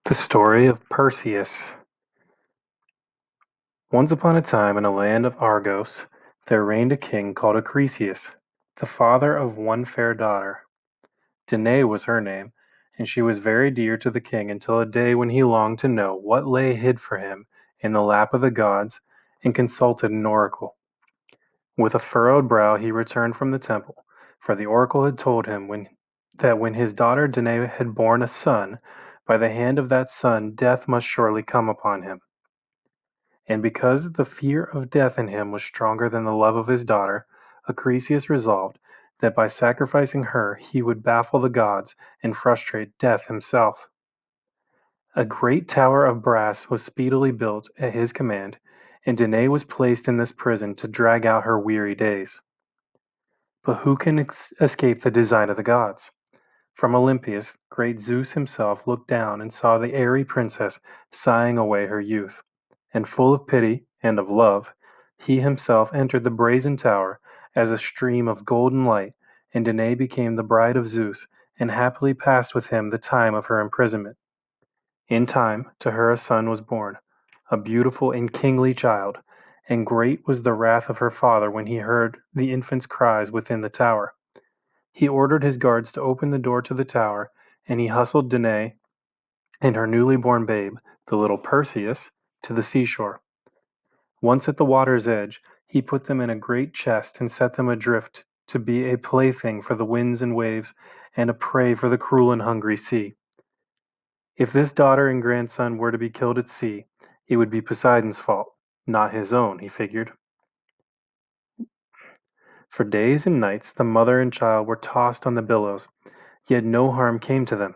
The story of Perseus. Once upon a time in a land of Argos, there reigned a king called Acrisius, the father of one fair daughter. Danae was her name, and she was very dear to the king until a day when he longed to know what lay hid for him in the lap of the gods and consulted an oracle. With a furrowed brow he returned from the temple, for the oracle had told him that when his daughter Danae had borne a son, by the hand of that son death must surely come upon him. And because the fear of death in him was stronger than the love of his daughter, Acrisius resolved that by sacrificing her he would baffle the gods and frustrate death himself. A great tower of brass was speedily built at his command, and Danae was placed in this prison to drag out her weary days. But who can escape the design of the gods? From Olympus, great Zeus himself looked down and saw the airy princess sighing away her youth, and full of pity and of love, he himself entered the brazen tower as a stream of golden light, and Danae became the bride of Zeus, and happily passed with him the time of her imprisonment. In time, to her a son was born, a beautiful and kingly child, and great was the wrath of her father when he heard the infant's cries within the tower. He ordered his guards to open the door to the tower, and he hustled Danae and her newly born babe, the little Perseus, to the seashore. Once at the water's edge, he put them in a great chest and set them adrift to be a plaything for the winds and waves, and a prey for the cruel and hungry sea. If this daughter and grandson were to be killed at sea, it would be Poseidon's fault, not his own, he figured. For days and nights the mother and child were tossed on the billows, yet no harm came to them,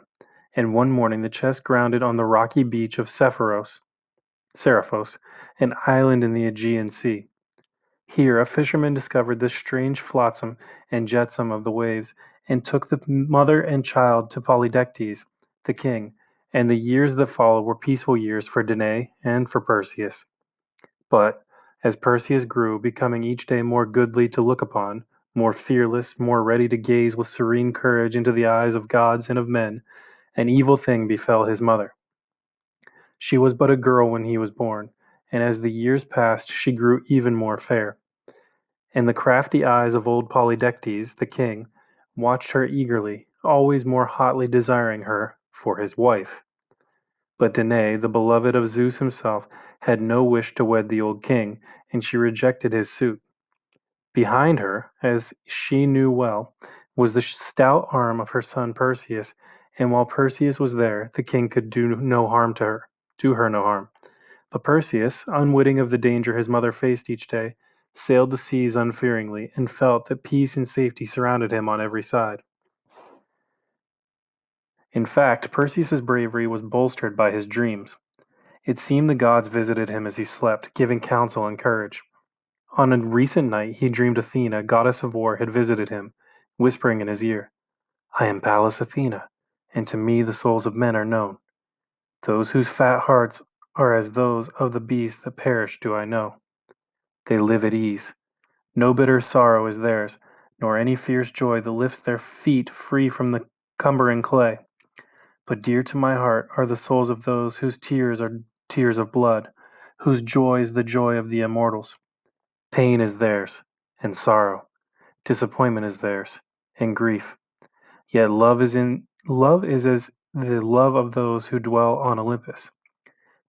and one morning the chest grounded on the rocky beach of Seriphos, an island in the Aegean Sea. Here a fisherman discovered the strange flotsam and jetsam of the waves, and took the mother and child to Polydectes, the king, and the years that followed were peaceful years for Danae and for Perseus. But, as Perseus grew, becoming each day more goodly to look upon, more fearless, more ready to gaze with serene courage into the eyes of gods and of men, an evil thing befell his mother. She was but a girl when he was born, and as the years passed she grew even more fair. And the crafty eyes of old Polydectes, the king, watched her eagerly, always more hotly desiring her for his wife. But Danae, the beloved of Zeus himself, had no wish to wed the old king, and she rejected his suit. Behind her, as she knew well, was the stout arm of her son Perseus, and while Perseus was there, the king could do her no harm. But Perseus, unwitting of the danger his mother faced each day, sailed the seas unfearingly, and felt that peace and safety surrounded him on every side. In fact, Perseus's bravery was bolstered by his dreams. It seemed the gods visited him as he slept, giving counsel and courage. On a recent night he dreamed Athena, goddess of war, had visited him, whispering in his ear, "I am Pallas Athena, and to me the souls of men are known. Those whose fat hearts are as those of the beasts that perish do I know. They live at ease. No bitter sorrow is theirs, nor any fierce joy that lifts their feet free from the cumbering clay. But dear to my heart are the souls of those whose tears are tears of blood, whose joy is the joy of the immortals. Pain is theirs, and sorrow. Disappointment is theirs, and grief. Yet love is as the love of those who dwell on Olympus.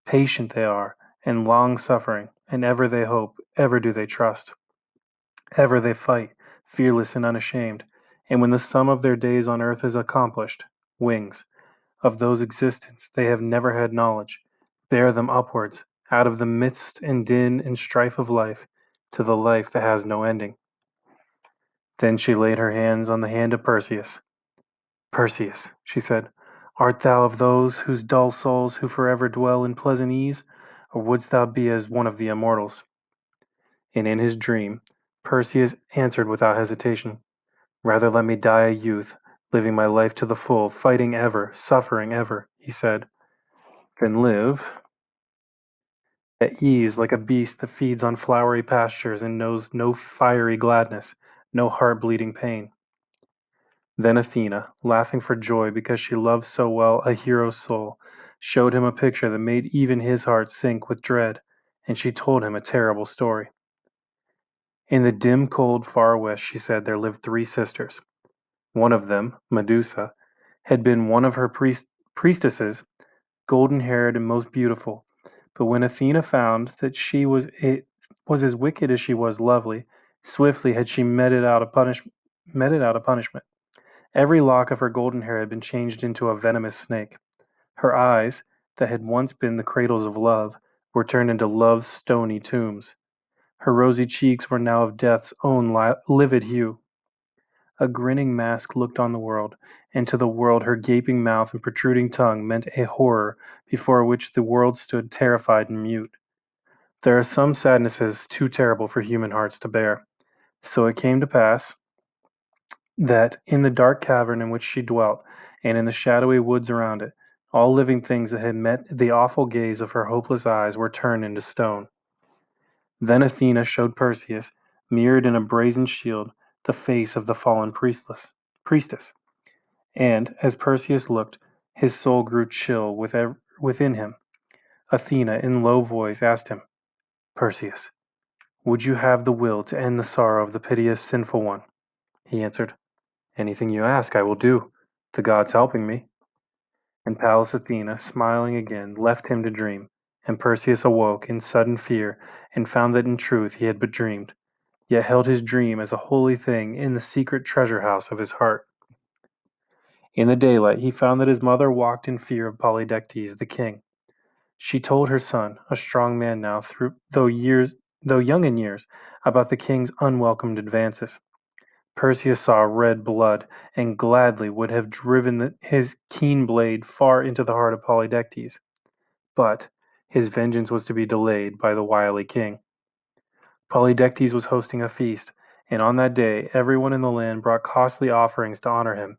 Patient they are, and long suffering, and ever they hope, ever do they trust. Ever they fight, fearless and unashamed, and when the sum of their days on earth is accomplished, wings, of those existence they have never had knowledge, bear them upwards, out of the midst and din and strife of life, to the life that has no ending. Then she laid her hands on the hand of Perseus. Perseus, she said, art thou of those whose dull souls who forever dwell in pleasant ease, or wouldst thou be as one of the immortals? And in his dream, Perseus answered without hesitation, rather let me die a youth, living my life to the full, fighting ever, suffering ever, he said, than live at ease like a beast that feeds on flowery pastures and knows no fiery gladness, no heart-bleeding pain. Then Athena, laughing for joy because she loved so well a hero's soul, showed him a picture that made even his heart sink with dread, and she told him a terrible story. In the dim, cold Far West, she said, there lived three sisters. One of them, Medusa, had been one of her priestesses, golden-haired and most beautiful. But when Athena found that she was as wicked as she was lovely, swiftly had she meted out a punishment. Every lock of her golden hair had been changed into a venomous snake. Her eyes, that had once been the cradles of love, were turned into love's stony tombs. Her rosy cheeks were now of death's own livid hue. A grinning mask looked on the world, and to the world her gaping mouth and protruding tongue meant a horror before which the world stood terrified and mute. There are some sadnesses too terrible for human hearts to bear. So it came to pass that in the dark cavern in which she dwelt, and in the shadowy woods around it, all living things that had met the awful gaze of her hopeless eyes were turned into stone. Then Athena showed Perseus, mirrored in a brazen shield, the face of the fallen priestess. And, as Perseus looked, his soul grew chill within him. Athena, in low voice, asked him, Perseus, would you have the will to end the sorrow of the piteous sinful one? He answered, anything you ask I will do, the gods helping me. And Pallas Athena, smiling again, left him to dream, and Perseus awoke in sudden fear and found that in truth he had but dreamed, yet held his dream as a holy thing in the secret treasure house of his heart. In the daylight he found that his mother walked in fear of Polydectes the king. She told her son, a strong man now, though young in years, about the king's unwelcomed advances. Perseus saw red blood, and gladly would have driven his keen blade far into the heart of Polydectes. But his vengeance was to be delayed by the wily king. Polydectes was hosting a feast, and on that day everyone in the land brought costly offerings to honor him.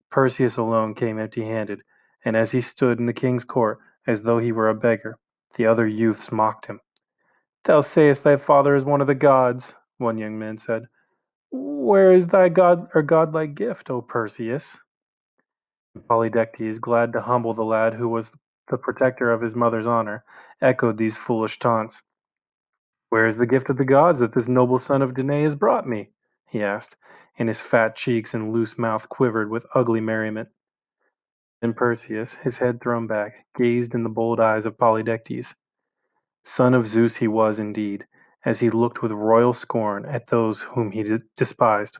Perseus alone came empty-handed, and as he stood in the king's court, as though he were a beggar, the other youths mocked him. "Thou sayest thy father is one of the gods," one young man said. "Where is thy god or godlike gift, O Perseus?" And Polydectes, glad to humble the lad who was the protector of his mother's honor, echoed these foolish taunts. "Where is the gift of the gods that this noble son of Danae has brought me?" he asked, and his fat cheeks and loose mouth quivered with ugly merriment. Then Perseus, his head thrown back, gazed in the bold eyes of Polydectes. Son of Zeus he was indeed, as he looked with royal scorn at those whom he despised.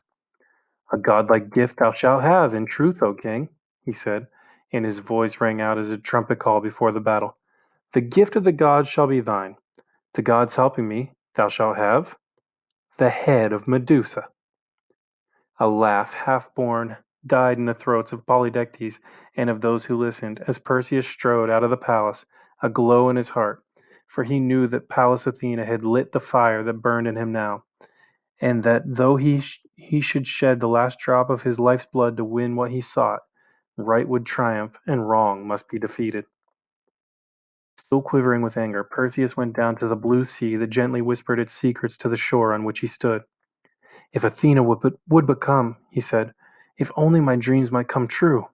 "A godlike gift thou shalt have, in truth, O king," he said, and his voice rang out as a trumpet call before the battle. "The gift of the gods shall be thine. The gods helping me, thou shalt have the head of Medusa." A laugh, half born, died in the throats of Polydectes and of those who listened, as Perseus strode out of the palace, a glow in his heart, for he knew that Pallas Athena had lit the fire that burned in him now, and that though he should shed the last drop of his life's blood to win what he sought, right would triumph and wrong must be defeated. Still quivering with anger, Perseus went down to the blue sea that gently whispered its secrets to the shore on which he stood. "If Athena would but come," he said, "if only my dreams might come true."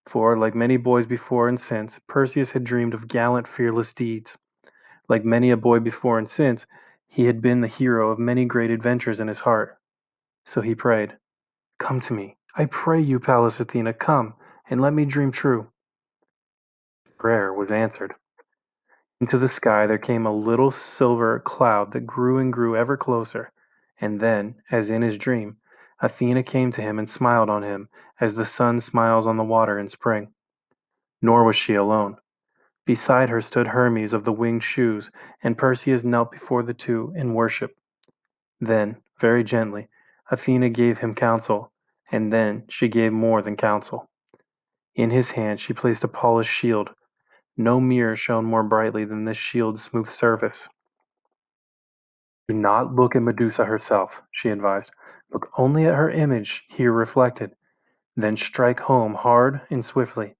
For, like many boys before and since, Perseus had dreamed of gallant, fearless deeds. Like many a boy before and since, he had been the hero of many great adventures in his heart. So he prayed, "Come to me, I pray you, Pallas Athena, come, and let me dream true." His prayer was answered. Into the sky there came a little silver cloud that grew and grew ever closer, and then, as in his dream, Athena came to him and smiled on him as the sun smiles on the water in spring. Nor was she alone. Beside her stood Hermes of the winged shoes, and Perseus knelt before the two in worship. Then, very gently, Athena gave him counsel, and then she gave more than counsel. In his hand she placed a polished shield. No mirror shone more brightly than this shield's smooth surface. "Do not look at Medusa herself," she advised. "Look only at her image here reflected. Then strike home hard and swiftly,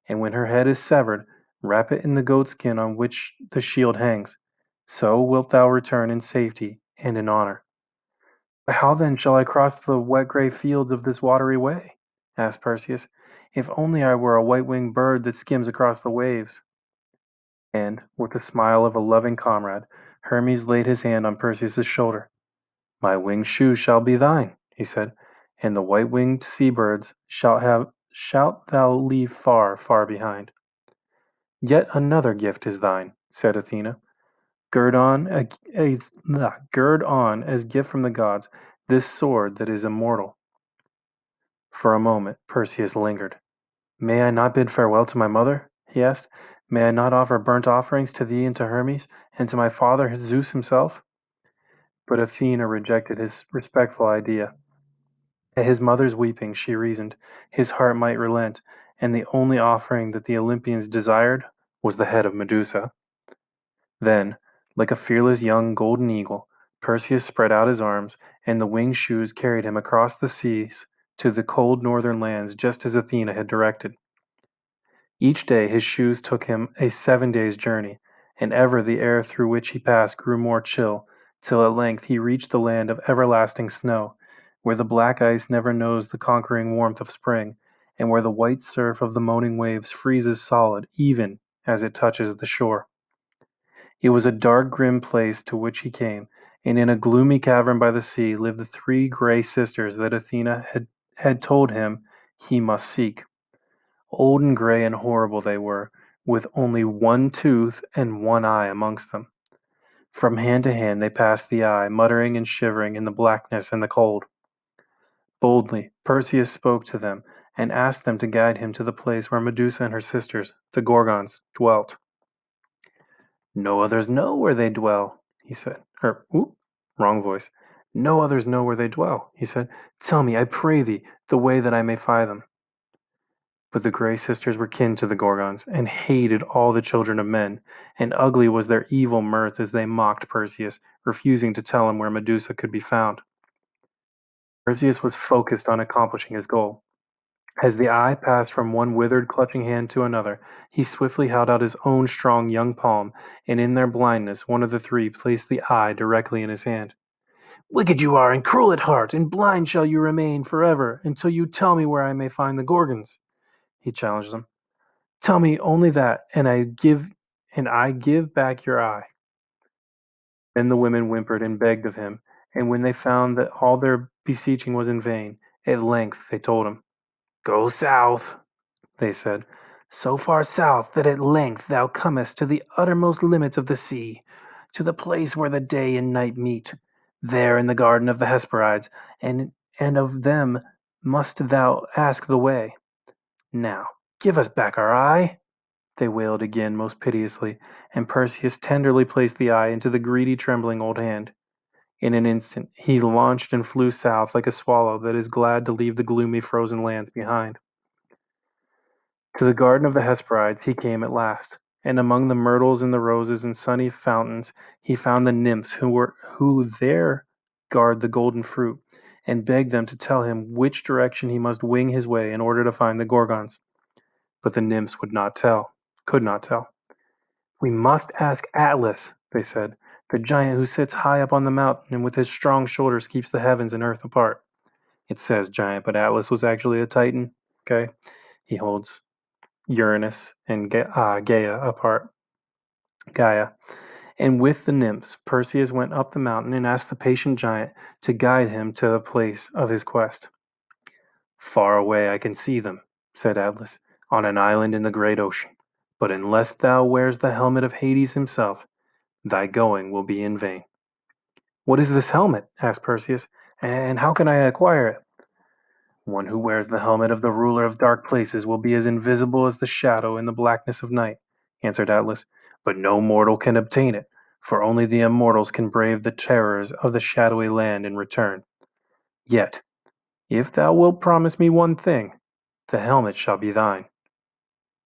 and when her head is severed, wrap it in the goatskin on which the shield hangs. So wilt thou return in safety and in honor." "But how then shall I cross the wet gray fields of this watery way?" asked Perseus. If only I were a white-winged bird that skims across the waves." And, with the smile of a loving comrade, Hermes laid his hand on Perseus's shoulder. "My winged shoes shall be thine," he said, "and the white-winged sea-birds shalt thou leave far, far behind." "Yet another gift is thine," said Athena. "Gird on, gird on as gift from the gods, this sword that is immortal." For a moment Perseus lingered. "May I not bid farewell to my mother?" he asked. "May I not offer burnt offerings to thee and to Hermes, and to my father Zeus himself?" But Athena rejected his respectful idea. At his mother's weeping, she reasoned, his heart might relent, and the only offering that the Olympians desired was the head of Medusa. Then, like a fearless young golden eagle, Perseus spread out his arms, and the winged shoes carried him across the seas to the cold northern lands just as Athena had directed. Each day his shoes took him a 7 days' journey, and ever the air through which he passed grew more chill, till at length he reached the land of everlasting snow, where the black ice never knows the conquering warmth of spring, and where the white surf of the moaning waves freezes solid even as it touches the shore. It was a dark grim place to which he came, and in a gloomy cavern by the sea lived the three gray sisters that Athena had told him he must seek. Old and gray and horrible they were, with only one tooth and one eye amongst them. From hand to hand they passed the eye, muttering and shivering in the blackness and the cold. Boldly Perseus spoke to them, and asked them to guide him to the place where Medusa and her sisters, the Gorgons, dwelt. "No others know where they dwell," he said. Wrong voice. "No others know where they dwell," he said. "Tell me, I pray thee, the way that I may find them." But the Gray Sisters were kin to the Gorgons, and hated all the children of men, and ugly was their evil mirth as they mocked Perseus, refusing to tell him where Medusa could be found. Perseus was focused on accomplishing his goal. As the eye passed from one withered, clutching hand to another, he swiftly held out his own strong young palm, and in their blindness one of the three placed the eye directly in his hand. "Wicked you are, and cruel at heart, and blind shall you remain forever, until you tell me where I may find the Gorgons," he challenged them. "Tell me only that, and I give back your eye." Then the women whimpered and begged of him, and when they found that all their beseeching was in vain, at length they told him. "Go south," they said, "so far south that at length thou comest to the uttermost limits of the sea, to the place where the day and night meet. There in the garden of the Hesperides, and of them must thou ask the way. Now give us back our eye." They wailed again most piteously, and Perseus tenderly placed the eye into the greedy, trembling old hand. In an instant he launched and flew south like a swallow that is glad to leave the gloomy, frozen lands behind. To the garden of the Hesperides he came at last, and among the myrtles and the roses and sunny fountains he found the nymphs who there guard the golden fruit, and begged them to tell him which direction he must wing his way in order to find the Gorgons. But the nymphs could not tell. "We must ask Atlas," they said, "the giant who sits high up on the mountain and with his strong shoulders keeps the heavens and earth apart." It says giant, but Atlas was actually a titan. Okay, he holds Uranus and Gaia apart. Gaia. And with the nymphs, Perseus went up the mountain and asked the patient giant to guide him to the place of his quest. "Far away I can see them," said Atlas, "on an island in the great ocean. But unless thou wears the helmet of Hades himself, thy going will be in vain." "What is this helmet?" asked Perseus, "and how can I acquire it?" "One who wears the helmet of the ruler of dark places will be as invisible as the shadow in the blackness of night," answered Atlas. "But no mortal can obtain it, for only the immortals can brave the terrors of the shadowy land and return. Yet, if thou wilt promise me one thing, the helmet shall be thine."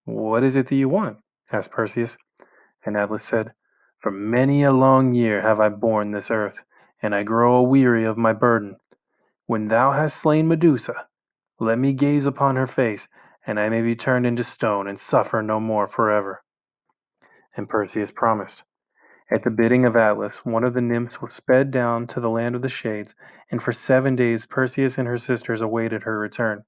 "What is it that you want?" asked Perseus. And Atlas said, "For many a long year have I borne this earth, and I grow aweary of my burden. When thou hast slain Medusa, let me gaze upon her face, and I may be turned into stone and suffer no more forever." And Perseus promised. At the bidding of Atlas, one of the nymphs was sped down to the land of the shades, and for 7 days Perseus and her sisters awaited her return.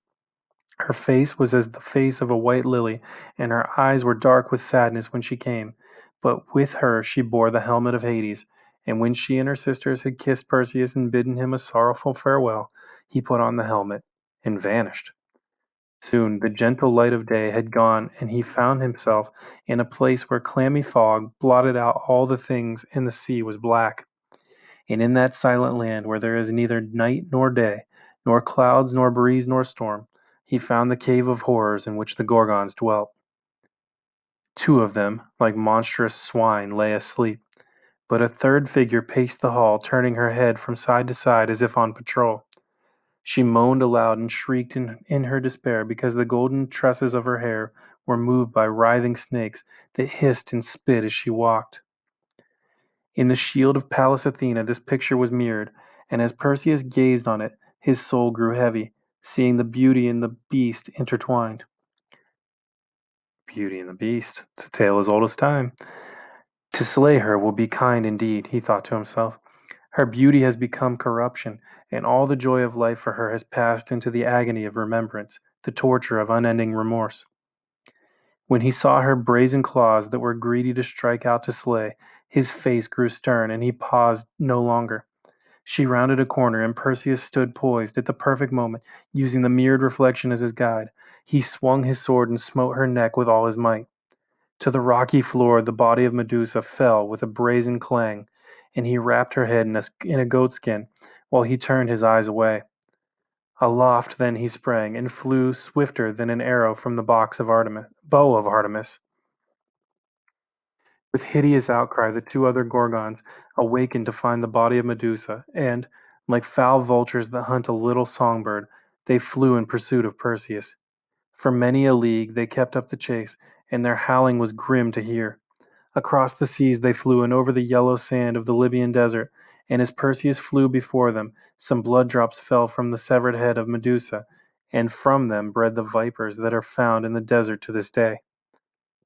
Her face was as the face of a white lily, and her eyes were dark with sadness when she came. But with her she bore the helmet of Hades, and when she and her sisters had kissed Perseus and bidden him a sorrowful farewell, he put on the helmet and vanished. Soon the gentle light of day had gone, and he found himself in a place where clammy fog blotted out all the things, and the sea was black. And in that silent land where there is neither night nor day, nor clouds nor breeze nor storm, he found the cave of horrors in which the Gorgons dwelt. Two of them, like monstrous swine, lay asleep, but a third figure paced the hall, turning her head from side to side as if on patrol. She moaned aloud and shrieked in her despair because the golden tresses of her hair were moved by writhing snakes that hissed and spit as she walked. In the shield of Pallas Athena this picture was mirrored, and as Perseus gazed on it, his soul grew heavy, seeing the beauty and the beast intertwined. Beauty and the Beast. It's a tale as old as time. To slay her will be kind indeed, he thought to himself. Her beauty has become corruption, and all the joy of life for her has passed into the agony of remembrance, the torture of unending remorse. When he saw her brazen claws that were greedy to strike out to slay, his face grew stern, and he paused no longer. She rounded a corner, and Perseus stood poised at the perfect moment, using the mirrored reflection as his guide. He swung his sword and smote her neck with all his might. To the rocky floor the body of Medusa fell with a brazen clang, and he wrapped her head in a goatskin, while he turned his eyes away. Aloft then he sprang, and flew swifter than an arrow from the bow of Artemis. With hideous outcry the two other Gorgons awakened to find the body of Medusa, and, like foul vultures that hunt a little songbird, they flew in pursuit of Perseus. For many a league they kept up the chase, and their howling was grim to hear. Across the seas they flew, and over the yellow sand of the Libyan desert, and as Perseus flew before them, some blood drops fell from the severed head of Medusa, and from them bred the vipers that are found in the desert to this day.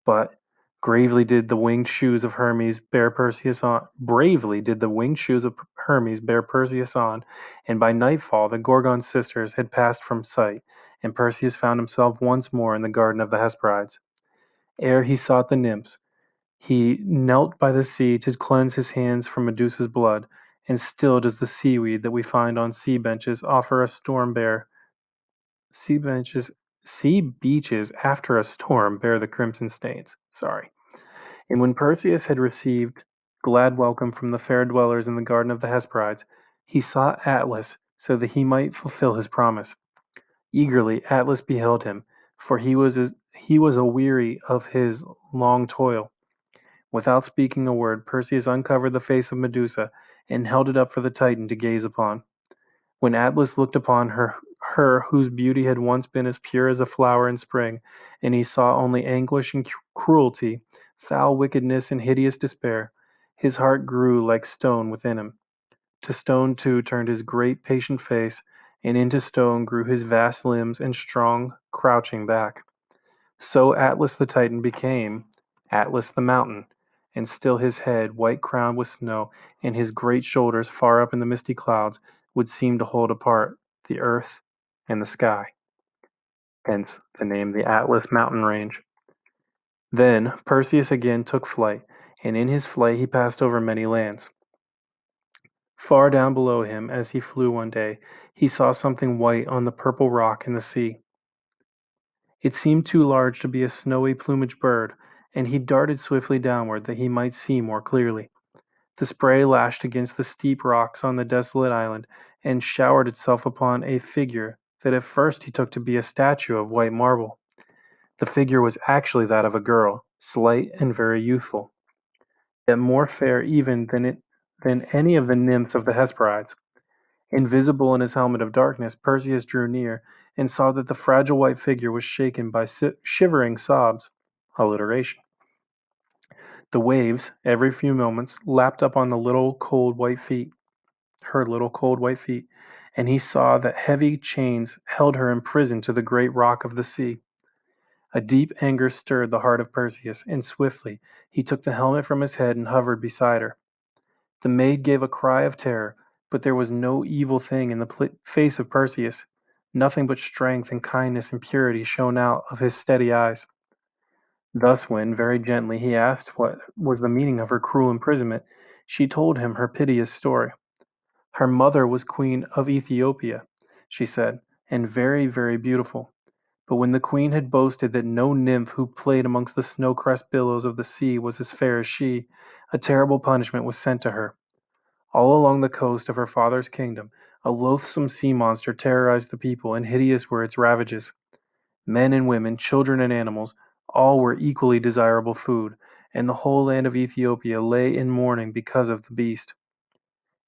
But gravely did the winged shoes of Hermes bear Perseus on. Bravely did the winged shoes of Hermes bear Perseus on, and by nightfall the Gorgon sisters had passed from sight, and Perseus found himself once more in the garden of the Hesperides. Ere he sought the nymphs, he knelt by the sea to cleanse his hands from Medusa's blood, and still does the seaweed that we find on sea benches offer a storm bear sea benches sea beaches after a storm bear the crimson stains. Sorry. And when Perseus had received glad welcome from the fair dwellers in the garden of the Hesperides, he sought Atlas so that he might fulfill his promise. Eagerly Atlas beheld him, for he was aweary of his long toil. Without speaking a word, Perseus uncovered the face of Medusa and held it up for the Titan to gaze upon. When Atlas looked upon her whose beauty had once been as pure as a flower in spring, and he saw only anguish and cruelty, foul wickedness and hideous despair, his heart grew like stone within him. To stone too turned his great patient face, and into stone grew his vast limbs and strong, crouching back. So Atlas the Titan became Atlas the Mountain, and still his head, white crowned with snow, and his great shoulders far up in the misty clouds, would seem to hold apart the earth and the sky. Hence the name the Atlas Mountain Range. Then Perseus again took flight, and in his flight he passed over many lands. Far down below him, as he flew one day, he saw something white on the purple rock in the sea. It seemed too large to be a snowy plumaged bird, and he darted swiftly downward that he might see more clearly. The spray lashed against the steep rocks on the desolate island, and showered itself upon a figure that at first he took to be a statue of white marble. The figure was actually that of a girl, slight and very youthful, yet more fair even than any of the nymphs of the Hesperides. Invisible in his helmet of darkness, Perseus drew near, and saw that the fragile white figure was shaken by shivering sobs. Alliteration. The waves, every few moments, lapped up on the little cold white feet, her little cold white feet, and he saw that heavy chains held her imprisoned to the great rock of the sea. A deep anger stirred the heart of Perseus, and swiftly he took the helmet from his head and hovered beside her. The maid gave a cry of terror, but there was no evil thing in the face of Perseus. Nothing but strength and kindness and purity shone out of his steady eyes. Thus when, very gently, he asked what was the meaning of her cruel imprisonment, she told him her piteous story. Her mother was queen of Ethiopia, she said, and very, very beautiful. But when the queen had boasted that no nymph who played amongst the snow-crest billows of the sea was as fair as she, a terrible punishment was sent to her. All along the coast of her father's kingdom, a loathsome sea monster terrorized the people, and hideous were its ravages. Men and women, children and animals, all were equally desirable food, and the whole land of Ethiopia lay in mourning because of the beast.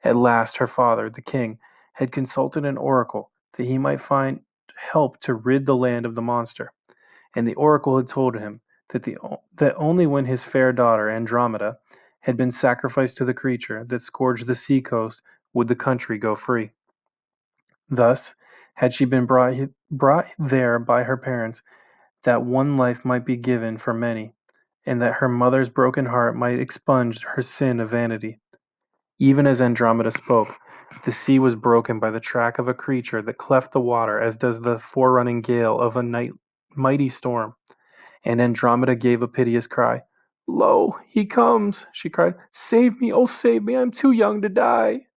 At last her father, the king, had consulted an oracle that he might find help to rid the land of the monster, and the oracle had told him that only when his fair daughter Andromeda had been sacrificed to the creature that scourged the sea coast would the country go free. Thus had she been brought there by her parents, that one life might be given for many, and that her mother's broken heart might expunge her sin of vanity. Even as Andromeda spoke, the sea was broken by the track of a creature that cleft the water as does the forerunning gale of a mighty storm, and Andromeda gave a piteous cry. "Lo, he comes!" she cried. "Save me, oh save me, I am too young to die!"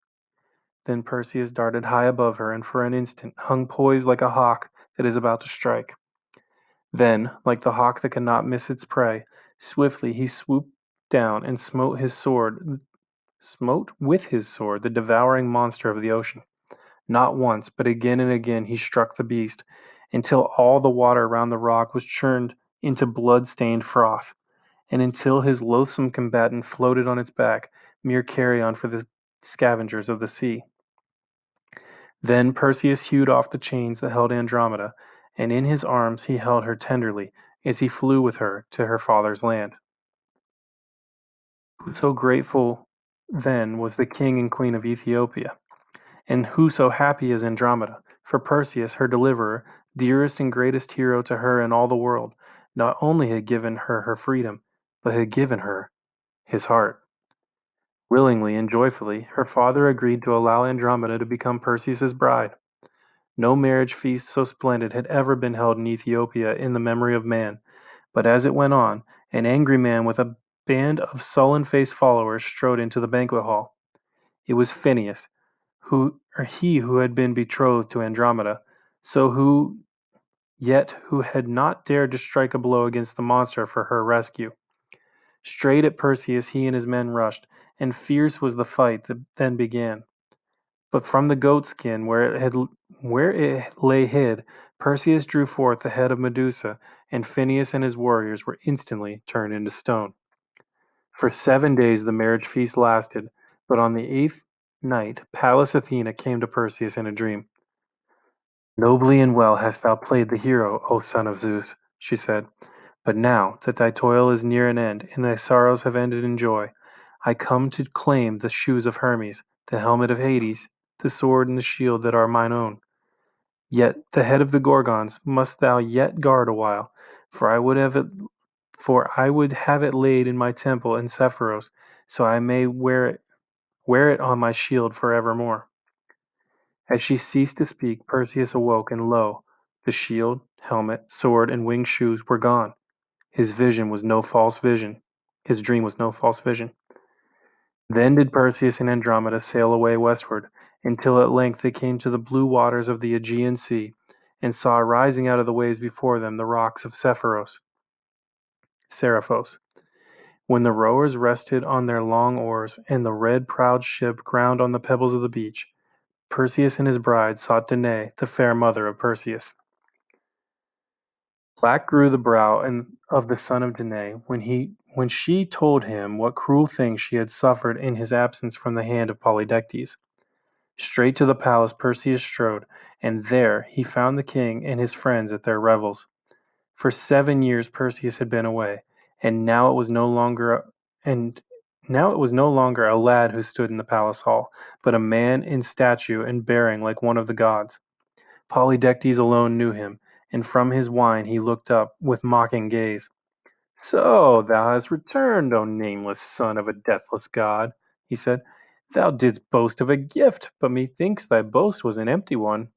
Then Perseus darted high above her and for an instant hung poised like a hawk that is about to strike. Then, like the hawk that cannot miss its prey, swiftly he swooped down and smote with his sword the devouring monster of the ocean. Not once, but again and again he struck the beast, until all the water around the rock was churned into blood-stained froth, and until his loathsome combatant floated on its back, mere carrion for the scavengers of the sea. Then Perseus hewed off the chains that held Andromeda, and in his arms he held her tenderly as he flew with her to her father's land. So grateful then was the king and queen of Ethiopia, and who so happy as Andromeda, for Perseus, her deliverer, dearest and greatest hero to her in all the world, not only had given her her freedom, but had given her his heart. Willingly and joyfully, her father agreed to allow Andromeda to become Perseus's bride. No marriage feast so splendid had ever been held in Ethiopia in the memory of man, but as it went on, an angry man with a band of sullen-faced followers strode into the banquet hall. It was Phineus, he who had been betrothed to Andromeda, yet who had not dared to strike a blow against the monster for her rescue. Straight at Perseus he and his men rushed, and fierce was the fight that then began. But from the goatskin where it lay hid, Perseus drew forth the head of Medusa, and Phineus and his warriors were instantly turned into stone. For 7 days the marriage feast lasted, but on the eighth night Pallas Athena came to Perseus in a dream. "Nobly and well hast thou played the hero, O son of Zeus," she said. "But now that thy toil is near an end, and thy sorrows have ended in joy, I come to claim the shoes of Hermes, the helmet of Hades, the sword and the shield that are mine own. Yet the head of the Gorgons must thou yet guard awhile, for I would have it laid in my temple in Sephoros, so I may wear it on my shield for evermore." As she ceased to speak, Perseus awoke, and lo, the shield, helmet, sword, and winged shoes were gone. His vision was no false vision. His dream was no false vision. Then did Perseus and Andromeda sail away westward, until at length they came to the blue waters of the Aegean Sea, and saw rising out of the waves before them the rocks of Seriphos. When the rowers rested on their long oars, and the red-prowed ship ground on the pebbles of the beach, Perseus and his bride sought Danae, the fair mother of Perseus. Black grew the brow of the son of Danae when she told him what cruel things she had suffered in his absence from the hand of Polydectes. Straight to the palace Perseus strode, and there he found the king and his friends at their revels. For 7 years Perseus had been away, and now it was no longer a lad who stood in the palace hall, but a man in stature and bearing like one of the gods. Polydectes alone knew him, and from his wine he looked up with mocking gaze. "So thou hast returned, O nameless son of a deathless god," he said. "Thou didst boast of a gift, but methinks thy boast was an empty one."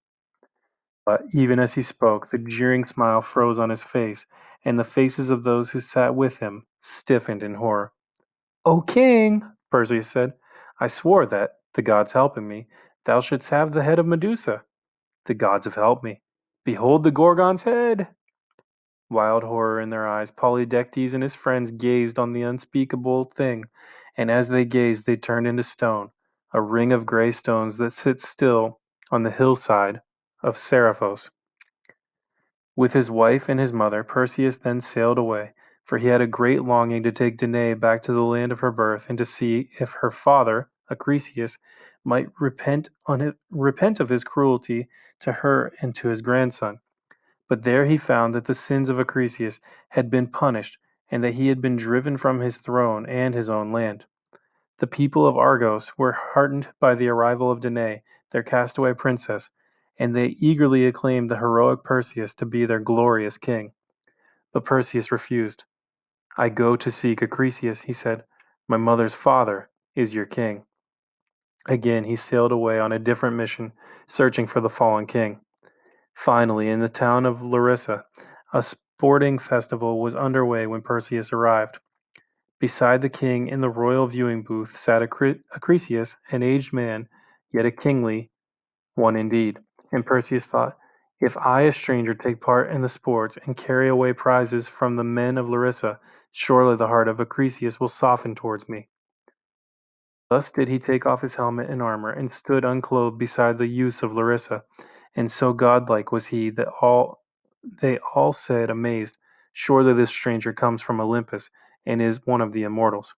But even as he spoke, the jeering smile froze on his face, and the faces of those who sat with him stiffened in horror. "O king," Perseus said, "I swore that, the gods helping me, thou shouldst have the head of Medusa. The gods have helped me. Behold the Gorgon's head!" Wild horror in their eyes, Polydectes and his friends gazed on the unspeakable thing, and as they gazed they turned into stone, a ring of gray stones that sits still on the hillside of Seriphos. With his wife and his mother, Perseus then sailed away, for he had a great longing to take Danae back to the land of her birth and to see if her father, Acrisius, might repent of his cruelty to her and to his grandson. But there he found that the sins of Acrisius had been punished, and that he had been driven from his throne and his own land. The people of Argos were heartened by the arrival of Danae, their castaway princess, and they eagerly acclaimed the heroic Perseus to be their glorious king. But Perseus refused. "I go to seek Acrisius," he said. "My mother's father is your king." Again he sailed away on a different mission, searching for the fallen king. Finally, in the town of Larissa, a sporting festival was underway when Perseus arrived. Beside the king in the royal viewing booth sat Acrisius, an aged man, yet a kingly one indeed. And Perseus thought, "If I, a stranger, take part in the sports and carry away prizes from the men of Larissa, surely the heart of Acrisius will soften towards me." Thus did he take off his helmet and armor, and stood unclothed beside the youths of Larissa. And so godlike was he that they all said, amazed, "Surely this stranger comes from Olympus, and is one of the immortals."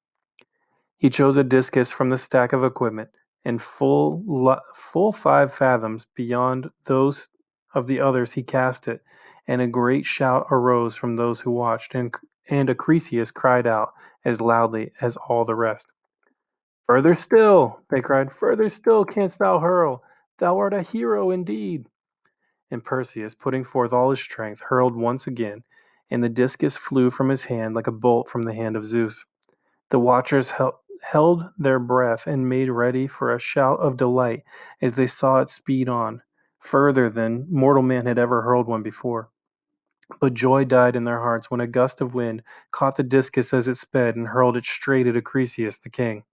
He chose a discus from the stack of equipment, and full 5 fathoms beyond those of the others he cast it, and a great shout arose from those who watched, and Acrisius cried out as loudly as all the rest. "Further still!" they cried. "Further still canst thou hurl! Thou art a hero indeed!" And Perseus, putting forth all his strength, hurled once again, and the discus flew from his hand like a bolt from the hand of Zeus. The watchers held their breath and made ready for a shout of delight as they saw it speed on, further than mortal man had ever hurled one before. But joy died in their hearts when a gust of wind caught the discus as it sped and hurled it straight at Acrisius the king.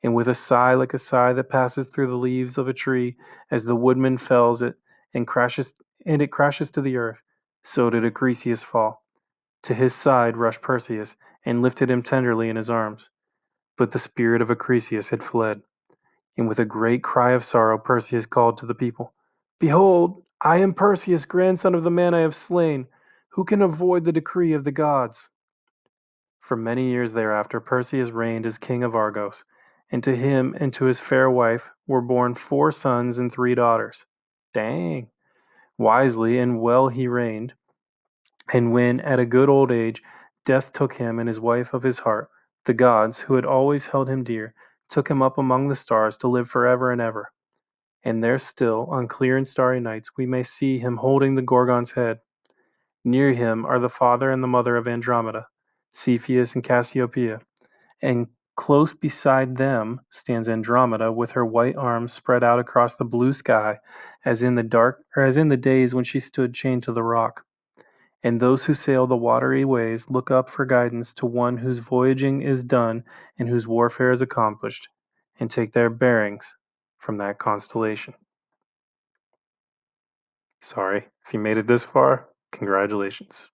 And with a sigh like a sigh that passes through the leaves of a tree as the woodman fells it and it crashes to the earth, so did Acrisius fall. To his side rushed Perseus and lifted him tenderly in his arms. But the spirit of Acrisius had fled, and with a great cry of sorrow Perseus called to the people, "Behold, I am Perseus, grandson of the man I have slain. Who can avoid the decree of the gods?" For many years thereafter Perseus reigned as king of Argos, and to him and to his fair wife were born 4 sons and 3 daughters. Dang! Wisely and well he reigned, and when, at a good old age, death took him and his wife of his heart, the gods, who had always held him dear, took him up among the stars to live forever and ever. And there still, on clear and starry nights, we may see him holding the Gorgon's head. Near him are the father and the mother of Andromeda, Cepheus and Cassiopeia, and close beside them stands Andromeda with her white arms spread out across the blue sky, as in the days when she stood chained to the rock. And those who sail the watery ways look up for guidance to one whose voyaging is done and whose warfare is accomplished, and take their bearings from that constellation. Sorry, if you made it this far, congratulations.